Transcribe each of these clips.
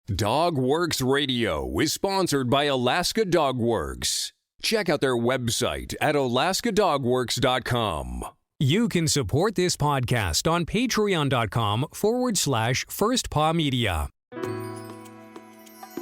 Dogworks Radio is sponsored by Alaska Dogworks. Check out their website at alaskadogworks.com. You can support this podcast on patreon.com/firstpawmedia.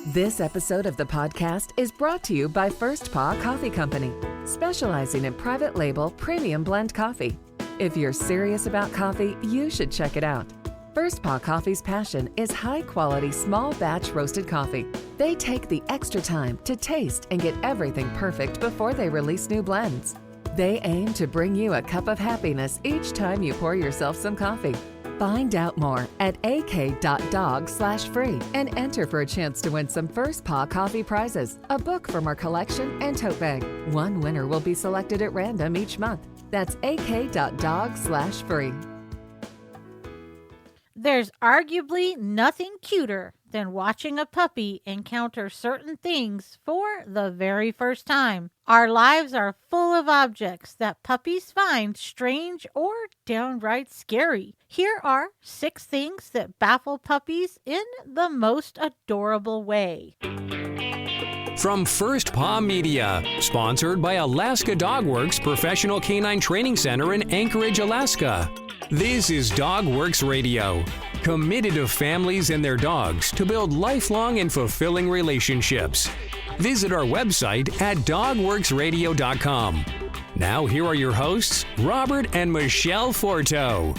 This episode of the podcast is brought to you by First Paw Coffee Company, specializing in private label premium blend coffee. If you're serious about coffee, you should check it out. First Paw Coffee's passion is high-quality, small-batch roasted coffee. They take the extra time to taste and get everything perfect before they release new blends. They aim to bring you a cup of happiness each time you pour yourself some coffee. Find out more at ak.dog/free and enter for a chance to win some First Paw Coffee prizes, a book from our collection, and tote bag. One winner will be selected at random each month. That's ak.dog/free. There's arguably nothing cuter than watching a puppy encounter certain things for the very first time. Our lives are full of objects that puppies find strange or downright scary. Here are 6 things that baffle puppies in the most adorable way. From First Paw Media, sponsored by Alaska Dogworks Professional Canine Training Center in Anchorage, Alaska. This is Dogworks Radio, committed to families and their dogs to build lifelong and fulfilling relationships. Visit our website at dogworksradio.com. Now here are your hosts, Robert and Michele Forto.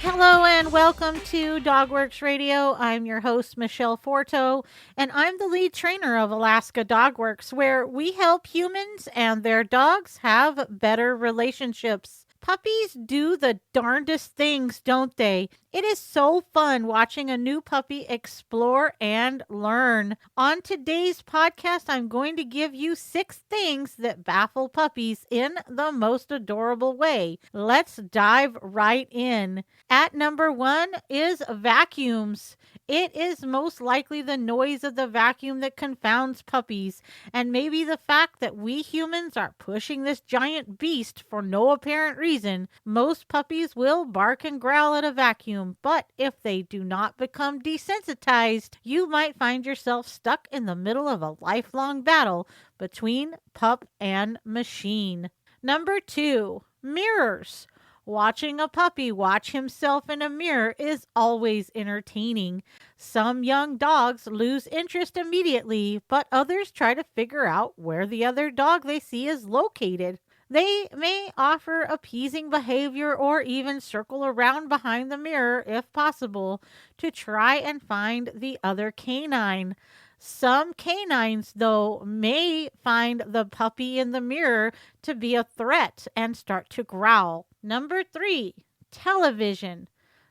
Hello and welcome to Dogworks Radio. I'm your host, Michele Forto, and I'm the lead trainer of Alaska Dogworks, where we help humans and their dogs have better relationships. Puppies do the darndest things, don't they? It is so fun watching a new puppy explore and learn. On today's podcast, I'm going to give you 6 things that baffle puppies in the most adorable way. Let's dive right in. At number 1 is vacuums. It is most likely the noise of the vacuum that confounds puppies, and maybe the fact that we humans are pushing this giant beast for no apparent reason. Most puppies will bark and growl at a vacuum, but if they do not become desensitized, you might find yourself stuck in the middle of a lifelong battle between pup and machine. Number 2, mirrors. Watching a puppy watch himself in a mirror is always entertaining. Some young dogs lose interest immediately, but others try to figure out where the other dog they see is located. They may offer appeasing behavior or even circle around behind the mirror if possible to try and find the other canine. Some canines, though, may find the puppy in the mirror to be a threat and start to growl. Number 3, television.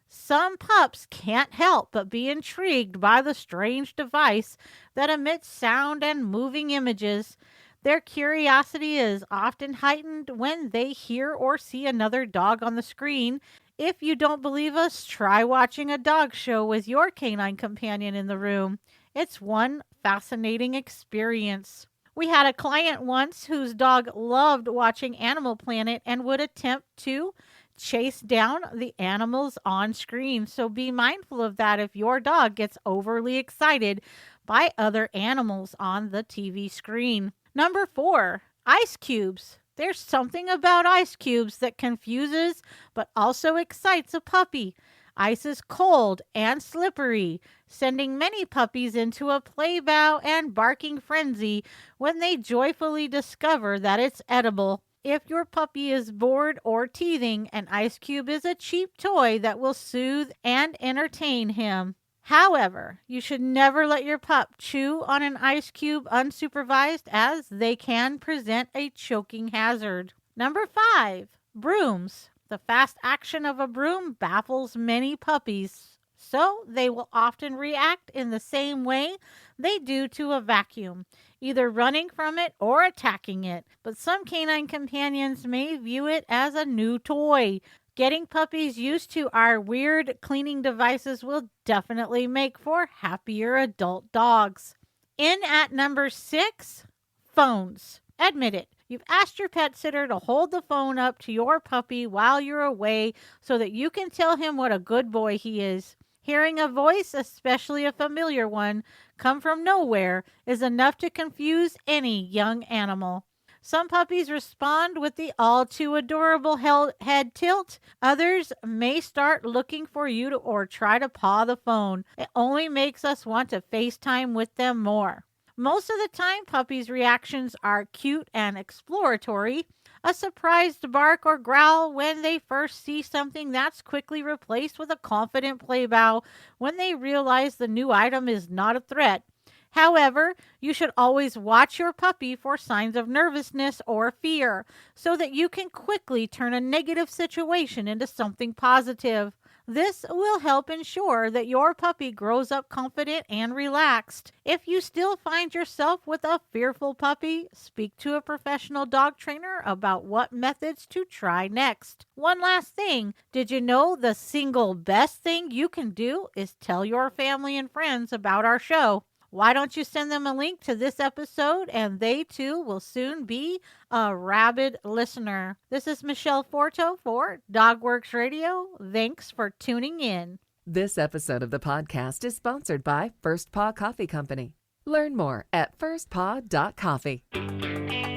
Some pups can't help but be intrigued by the strange device that emits sound and moving images. Their curiosity is often heightened when they hear or see another dog on the screen. If you don't believe us, try watching a dog show with your canine companion in the room. It's one fascinating experience. We had a client once whose dog loved watching Animal Planet and would attempt to chase down the animals on screen. So be mindful of that if your dog gets overly excited by other animals on the TV screen. Number 4, ice cubes. There's something about ice cubes that confuses but also excites a puppy. Ice is cold and slippery, sending many puppies into a play bow and barking frenzy when they joyfully discover that it's edible. If your puppy is bored or teething, an ice cube is a cheap toy that will soothe and entertain him. However, you should never let your pup chew on an ice cube unsupervised, as they can present a choking hazard. Number 5, brooms. The fast action of a broom baffles many puppies, so they will often react in the same way they do to a vacuum, either running from it or attacking it. But some canine companions may view it as a new toy. Getting puppies used to our weird cleaning devices will definitely make for happier adult dogs. In at number 6, phones. Admit it. You've asked your pet sitter to hold the phone up to your puppy while you're away so that you can tell him what a good boy he is. Hearing a voice, especially a familiar one, come from nowhere is enough to confuse any young animal. Some puppies respond with the all too adorable head tilt. Others may start looking for you or try to paw the phone. It only makes us want to FaceTime with them more. Most of the time, puppies' reactions are cute and exploratory. A surprised bark or growl when they first see something, that's quickly replaced with a confident play bow when they realize the new item is not a threat. However, you should always watch your puppy for signs of nervousness or fear so that you can quickly turn a negative situation into something positive. This will help ensure that your puppy grows up confident and relaxed. If you still find yourself with a fearful puppy, speak to a professional dog trainer about what methods to try next. One last thing, did you know the single best thing you can do is tell your family and friends about our show? Why don't you send them a link to this episode and they too will soon be a rabid listener. This is Michele Forto for Dogworks Radio. Thanks for tuning in. This episode of the podcast is sponsored by First Paw Coffee Company. Learn more at firstpaw.coffee.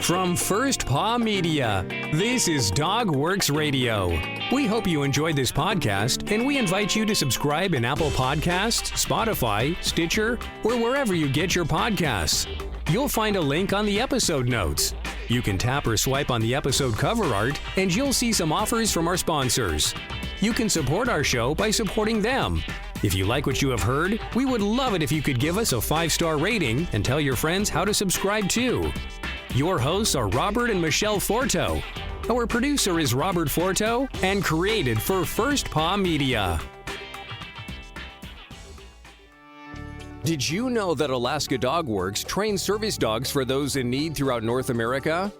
From First Paw Media, this is Dogworks Radio. We hope you enjoyed this podcast, and we invite you to subscribe in Apple Podcasts, Spotify, Stitcher, or wherever you get your podcasts. You'll find a link on the episode notes. You can tap or swipe on the episode cover art, and you'll see some offers from our sponsors. You can support our show by supporting them. If you like what you have heard, we would love it if you could give us a 5-star rating and tell your friends how to subscribe too. Your hosts are Robert and Michele Forto. Our producer is Robert Forto and created for First Paw Media. Did you know that Alaska Dog Works trains service dogs for those in need throughout North America?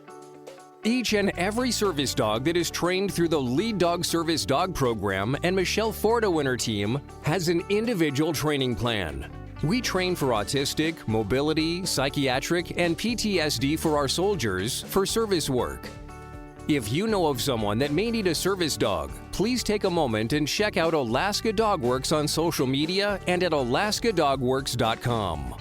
Each and every service dog that is trained through the Lead Dog Service Dog Program and Michele Forto and her team has an individual training plan. We train for autistic, mobility, psychiatric, and PTSD for our soldiers for service work. If you know of someone that may need a service dog, please take a moment and check out Alaska Dog Works on social media and at alaskadogworks.com.